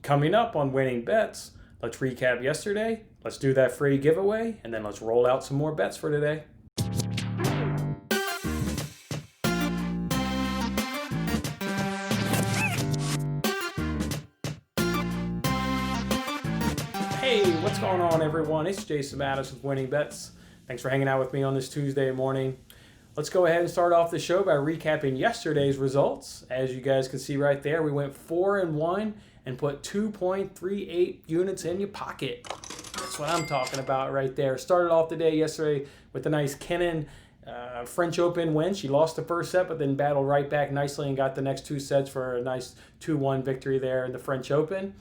Coming up on Winning Bets, let's recap yesterday, let's do that free giveaway, and then let's roll out some more bets for today. Hey, what's going on, everyone? It's Jason Mattis with Winning Bets. Thanks for hanging out with me on this Tuesday morning. Let's go ahead and start off the show by recapping yesterday's results. As you guys can see right there, we went 4-1 and put 2.38 units in your pocket. That's what I'm talking about right there. Started off the day yesterday with a nice Kenin French Open win. She lost the first set, but then battled right back nicely and got the next two sets for a nice 2-1 victory there in the French Open.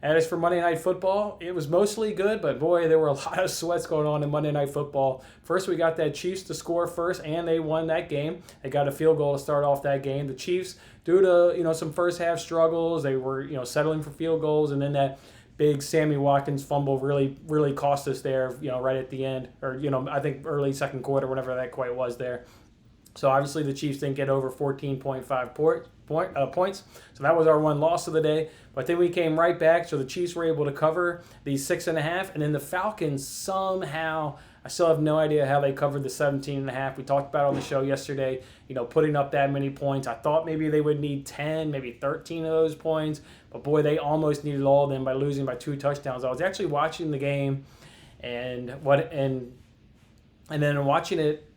As for Monday Night Football, it was mostly good, but boy, there were a lot of sweats going on in Monday Night Football. First, we got that Chiefs to score first, and they won that game. They got a field goal to start off that game. The Chiefs, due to some first half struggles, they were settling for field goals, and then that big Sammy Watkins fumble really cost us there. Right at the end, or I think early second quarter, whatever that quite was there. So obviously the Chiefs didn't get over 14.5 points. So that was our one loss of the day. But then we came right back. So the Chiefs were able to cover the 6.5. And then the Falcons somehow, I still have no idea how they covered the 17.5. We talked about it on the show yesterday, putting up that many points. I thought maybe they would need 10, maybe 13 of those points. But boy, they almost needed all of them by losing by 2 touchdowns. I was actually watching the game and then watching it,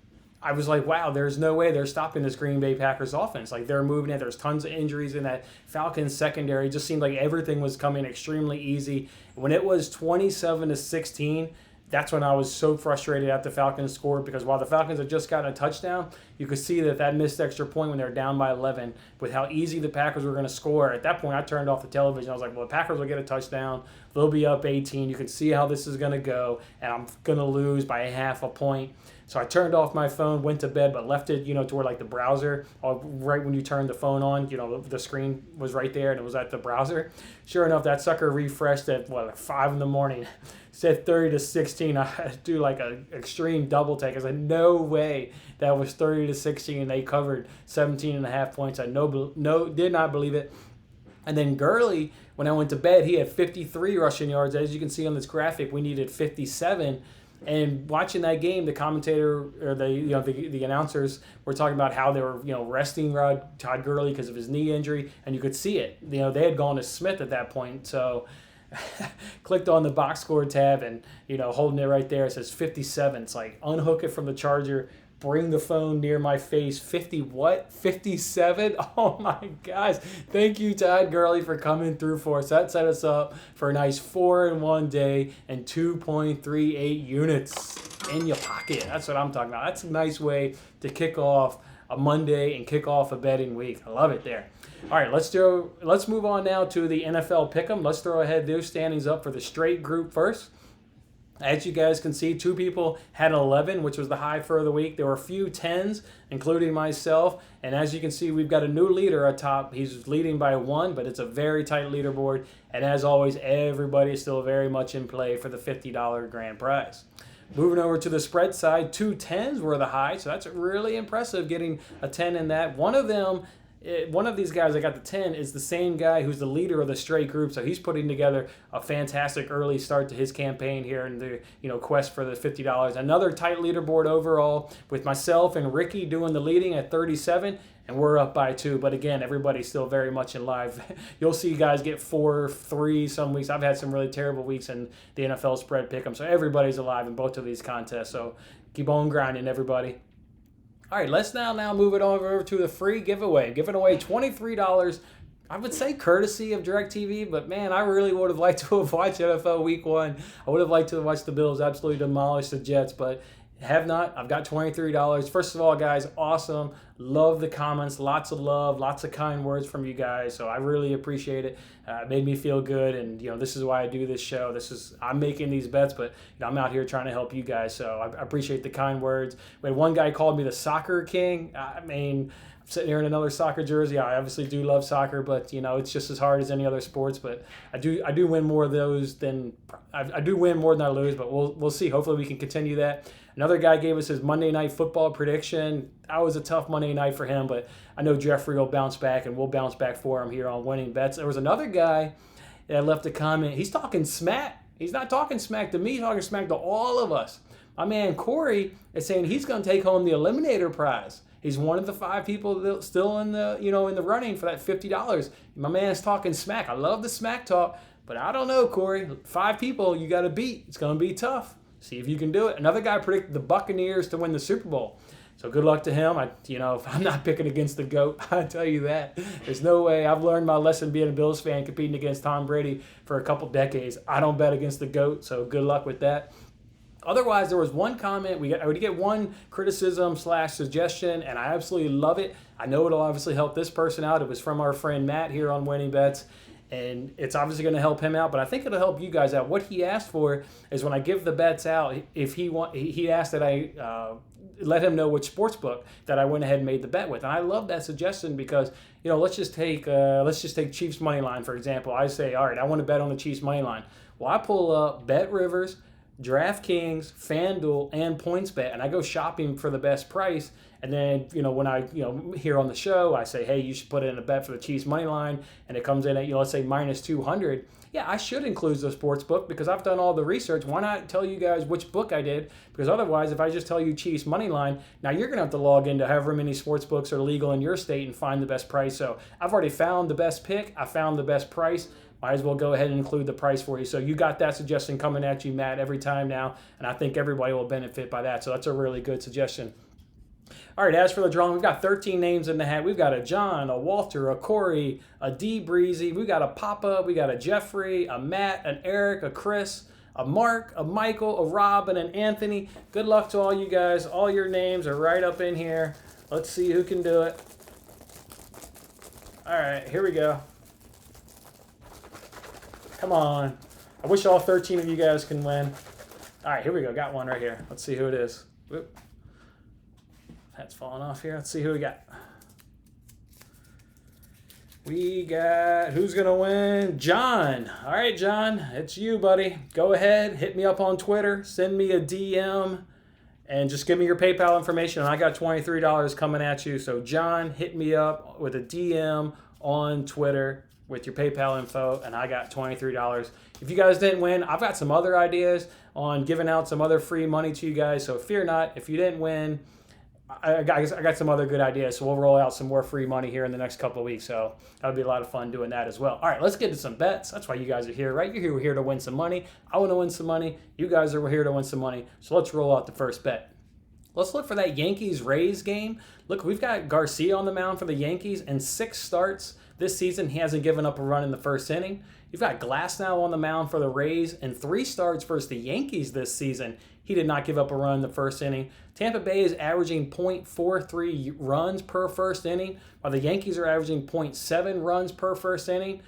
I was like, wow, there's no way they're stopping this Green Bay Packers offense. Like, they're moving it. There's tons of injuries in that Falcons secondary. It just seemed like everything was coming extremely easy. When it was 27-16, that's when I was so frustrated at the Falcons score, because while the Falcons had just gotten a touchdown, you could see that missed extra point when they were down by 11 with how easy the Packers were going to score. At that point, I turned off the television. I was like, well, the Packers will get a touchdown. They'll be up 18. You can see how this is going to go, and I'm going to lose by half a point. So I turned off my phone, went to bed, but left it, to where like the browser, right when you turned the phone on, the screen was right there and it was at the browser. Sure enough, that sucker refreshed at, like 5 in the morning. Said 30-16. I had to do like an extreme double take. I said, no way that was 30-16. They covered 17.5 points. I did not believe it. And then Gurley, when I went to bed, he had 53 rushing yards. As you can see on this graphic, we needed 57. And watching that game, the commentator or the announcers were talking about how they were resting Todd Gurley because of his knee injury, and you could see it. They had gone to Smith at that point, so clicked on the box score tab and holding it right there. It says 57. It's like unhook it from the charger, bring the phone near my face. 57? Oh my gosh. Thank you, Todd Gurley, for coming through for us. That set us up for a nice 4-1 day and 2.38 units in your pocket. That's what I'm talking about. That's a nice way to kick off a Monday and kick off a betting week. I love it there. All right, let's move on now to the NFL Pickem. Let's throw ahead those standings up for the straight group first. As you guys can see, 2 people had 11, which was the high for the week. There were a few 10s, including myself. And as you can see, we've got a new leader atop. He's leading by 1, but it's a very tight leaderboard. And as always, everybody is still very much in play for the $50 grand prize. Moving over to the spread side, 2 10s were the high. So that's really impressive, getting a 10 in that. One of these guys that got the 10 is the same guy who's the leader of the straight group, so he's putting together a fantastic early start to his campaign here in the quest for the $50. Another tight leaderboard overall, with myself and Ricky doing the leading at 37, and we're up by 2. But again, everybody's still very much in live. You'll see guys get 4, 3 some weeks. I've had some really terrible weeks in the NFL spread pick'em, so everybody's alive in both of these contests. So keep on grinding, everybody. All right, let's now move it over to the free giveaway. Giving away $23, I would say courtesy of DirecTV, but man, I really would have liked to have watched NFL Week 1. I would have liked to have watched the Bills absolutely demolish the Jets, but have not. I've got $23. First of all, guys, awesome. Love the comments. Lots of love. Lots of kind words from you guys. So I really appreciate it. It made me feel good. And, this is why I do this show. I'm making these bets, but I'm out here trying to help you guys. So I appreciate the kind words. We had one guy called me the soccer king. I mean, I'm sitting here in another soccer jersey. I obviously do love soccer, but, it's just as hard as any other sports. But I do win more of those than I do win more than I lose, but we'll see. Hopefully we can continue that. Another guy gave us his Monday Night Football prediction. That was a tough Monday night for him, but I know Jeffrey will bounce back, and we'll bounce back for him here on Winning Bets. There was another guy. that left a comment. He's talking smack. He's not talking smack to me. He's talking smack to all of us. My man Corey is saying he's going to take home the Eliminator prize. He's one of the 5 people that still in the in the running for that $50. My man's talking smack. I love the smack talk, but I don't know, Corey. 5 people you got to beat. It's going to be tough. See if you can do it. Another guy predicted the Buccaneers to win the Super Bowl. So good luck to him. I'm not picking against the GOAT. I tell you that. There's no way. I've learned my lesson being a Bills fan, competing against Tom Brady for a couple decades. I don't bet against the GOAT, so good luck with that. Otherwise, there was one comment. I would get one criticism / suggestion, and I absolutely love it. I know it'll obviously help this person out. It was from our friend Matt here on Winning Bets, and it's obviously going to help him out, but I think it'll help you guys out. What he asked for is when I give the bets out, if he asked that I let him know which sports book that I went ahead and made the bet with. And I love that suggestion because, let's just take Chiefs money line, for example. I say, all right, I want to bet on the Chiefs money line. Well, I pull up Bet Rivers, DraftKings, FanDuel, and PointsBet, and I go shopping for the best price. And then, when I, here on the show, I say, hey, you should put in a bet for the Chiefs money line, and it comes in at, let's say minus 200. Yeah, I should include the sports book because I've done all the research. Why not tell you guys which book I did? Because otherwise, if I just tell you Chiefs money line, now you're going to have to log into however many sports books are legal in your state and find the best price. So I've already found the best pick. I found the best price. Might as well go ahead and include the price for you. So you got that suggestion coming at you, Matt, every time now, and I think everybody will benefit by that. So that's a really good suggestion. All right, as for the drawing, we've got 13 names in the hat. We've got a John, a Walter, a Corey, a D Breezy. We've got a Papa, we got a Jeffrey, a Matt, an Eric, a Chris, a Mark, a Michael, a Rob, and an Anthony. Good luck to all you guys. All your names are right up in here. Let's see who can do it. All right, here we go. Come on. I wish all 13 of you guys can win. All right, here we go. Got one right here. Let's see who it is. Whoop. That's falling off here. Let's see who we got. We got, who's going to win? John. All right, John, it's you, buddy. Go ahead. Hit me up on Twitter. Send me a DM. And just give me your PayPal information. And I got $23 coming at you. So, John, hit me up with a DM on Twitter with your PayPal info, and I got $23. If you guys didn't win, I've got some other ideas on giving out some other free money to you guys, so fear not. If you didn't win, I got some other good ideas, so we'll roll out some more free money here in the next couple of weeks, so that'll be a lot of fun doing that as well. All right, let's get to some bets. That's why you guys are here, right? You're here to win some money. I want to win some money. You guys are here to win some money, so let's roll out the first bet. Let's look for that Yankees-Rays game. Look, we've got Garcia on the mound for the Yankees, and 6 starts this season. He hasn't given up a run in the first inning. You've got Glasnow on the mound for the Rays, and 3 starts versus the Yankees this season. He did not give up a run in the first inning. Tampa Bay is averaging .43 runs per first inning, while the Yankees are averaging .7 runs per first inning.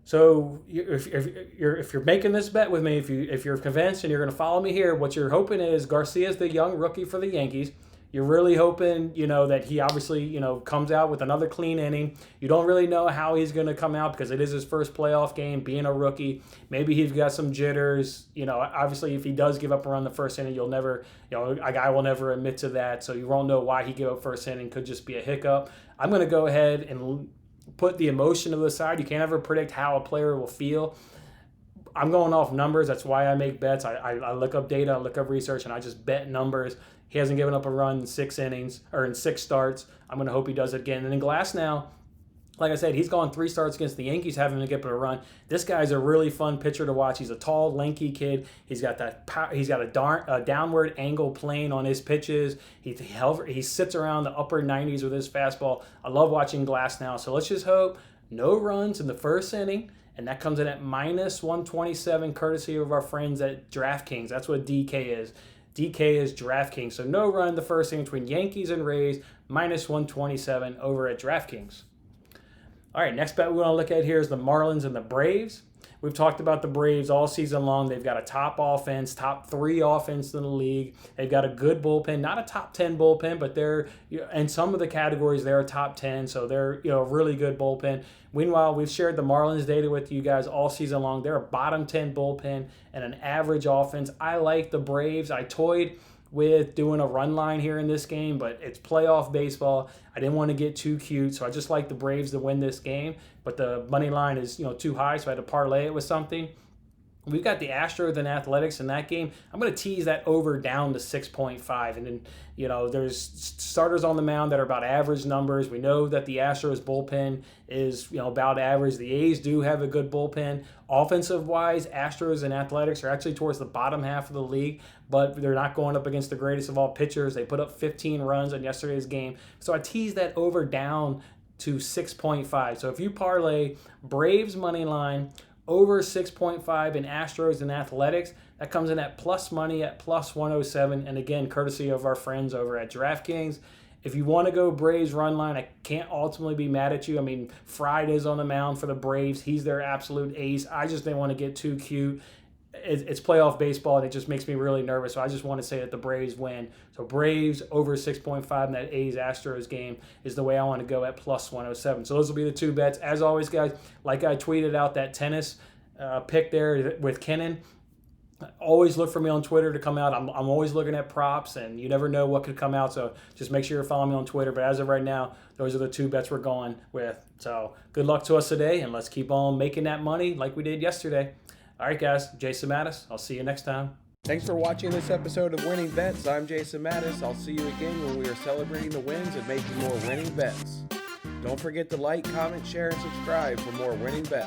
So if you're making this bet with me, if you're convinced and you're going to follow me here, what you're hoping is Garcia's the young rookie for the Yankees. You're really hoping, that he obviously, comes out with another clean inning. You don't really know how he's going to come out because it is his first playoff game, being a rookie. Maybe he's got some jitters. Obviously, if he does give up a run the first inning, you'll never, a guy will never admit to that. So you won't know why he gave up first inning. Could just be a hiccup. I'm going to go ahead and put the emotion to the side. You can't ever predict how a player will feel. I'm going off numbers. That's why I make bets. I look up data, I look up research, and I just bet numbers. He hasn't given up a run in 6 innings or in 6 starts. I'm going to hope he does it again. And then Glasnow, like I said, he's gone 3 starts against the Yankees, having to get a run. This guy's a really fun pitcher to watch. He's a tall, lanky kid. He's got that. He's got a downward angle plane on his pitches. He sits around the upper 90s with his fastball. I love watching Glasnow. So let's just hope no runs in the first inning. And that comes in at minus 127, courtesy of our friends at DraftKings. That's what DK is. DK is DraftKings. So no run in the first inning between Yankees and Rays, minus 127 over at DraftKings. All right, next bet we want to look at here is the Marlins and the Braves. We've talked about the Braves all season long. They've got a top offense, top 3 offense in the league. They've got a good bullpen, not a top 10 bullpen, but they're, in some of the categories, they're a top 10, so they're a really good bullpen. Meanwhile, we've shared the Marlins data with you guys all season long. They're a bottom 10 bullpen and an average offense. I like the Braves. I toyed with doing a run line here in this game, but it's playoff baseball. I didn't want to get too cute, so I just like the Braves to win this game, but the money line is too high, so I had to parlay it with something. We've got the Astros and Athletics in that game. I'm going to tease that over down to 6.5. And then, there's starters on the mound that are about average numbers. We know that the Astros bullpen is, about average. The A's do have a good bullpen. Offensive-wise, Astros and Athletics are actually towards the bottom half of the league, but they're not going up against the greatest of all pitchers. They put up 15 runs in yesterday's game. So I teased that over down to 6.5. So if you parlay Braves money line over 6.5 in Astros and Athletics, that comes in at plus money at plus 107. And again, courtesy of our friends over at DraftKings. If you want to go Braves run line, I can't ultimately be mad at you. I mean, Friday's on the mound for the Braves. He's their absolute ace. I just didn't want to get too cute. It's playoff baseball, and it just makes me really nervous. So I just want to say that the Braves win. So Braves over 6.5 in that A's-Astros game is the way I want to go at plus 107. So those will be the two bets. As always, guys, like I tweeted out that tennis pick there with Kennan, always look for me on Twitter to come out. I'm always looking at props, and you never know what could come out. So just make sure you're following me on Twitter. But as of right now, those are the two bets we're going with. So good luck to us today, and let's keep on making that money like we did yesterday. All right, guys, Jason Mattis. I'll see you next time. Thanks for watching this episode of Winning Bets. I'm Jason Mattis. I'll see you again when we are celebrating the wins and making more winning bets. Don't forget to like, comment, share, and subscribe for more winning bets.